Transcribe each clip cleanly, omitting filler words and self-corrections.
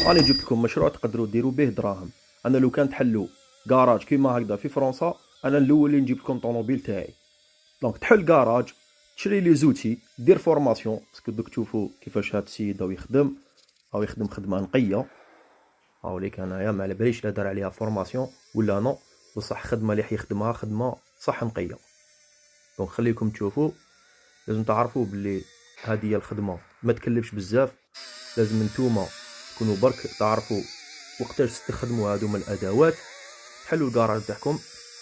راني جبت لكم مشروع تقدروا ديروا به دراهم. انا لو كان تحلوا كراج كيما هكذا في فرنسا، انا الاول اللي نجيب لكم طوموبيل تاعي. دونك تحل كراج، تشري لي زوتي، دير فورماسيون، باسكو دوك تشوفوا كيفاش هاد السيد هاو يخدم، هاو يخدم خدمه نقيه. هاو ليك انايا ما على باليش لا دار عليها فورماسيون ولا نو، بصح خدمه اللي حيخدمها خدمه صح نقيه. دونك خليكم تشوفوا، لازم تعرفوا باللي هذه هي الخدمه ما تكلفش بزاف. لازم نتوما تكونوا برك تعرفوا وقتاش تستخدموا هادو من الادوات. تحلوا الكراج تاعكم،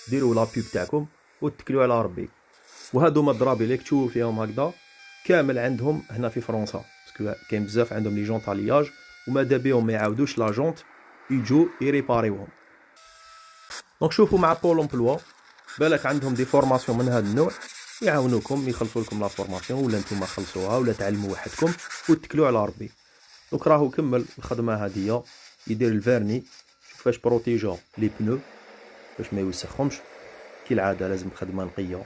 ديروا لا بيب تاعكم وتكلوا على ربي. وهادو ما ضرابي ليك تشوف فيهم هكذا كامل عندهم هنا في فرنسا، باسكو كاين بزاف عندهم لي جونط الياج وماذا بيهم ما يعاودوش لا جونط يجوا يريباريوهم. دونك شوفوا مع بول امبلوا، بالك عندهم دي فورماسيون من هذا النوع يعاونوكم، يخلصوا لكم لا فورماسيون ولا نتوما خلصوها ولا تعلموا وحدكم وتكلوا على ربي. دونك راهو كمل الخدمه هذه، يدير الفيرني، شوف فاش بروتيجا لي بنو باش ما يوسخهمش. كي العاده لازم خدمه نقيه.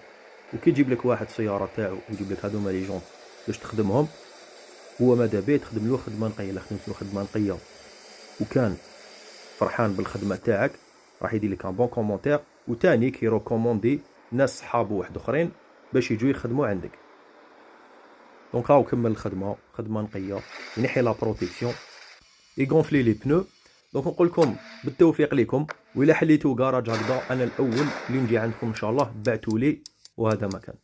وكي يجيب لك واحد السياره تاعو ويجيب لك هذوما لي جون باش تخدمهم، هو ماذا بيه تخدم له خدمه نقيه. لا خدمت له خدمه نقيه وكان فرحان بالخدمه تاعك، راح يدير لك ان بون كومونتير، وتاني كي ريكوموندي ناس صحابو واحد اخرين باش يجوا يخدموا عندك. دونك هاو كمل الخدمه، خدمه نقيه، ينحي لا بروتيكسيون، يغونفلي لي بنو. دونك نقول لكم بالتوفيق لكم، وإلا حليتو كراج هكذا انا الاول اللي نجي عندكم ان شاء الله بعتولي، وهذا مكان.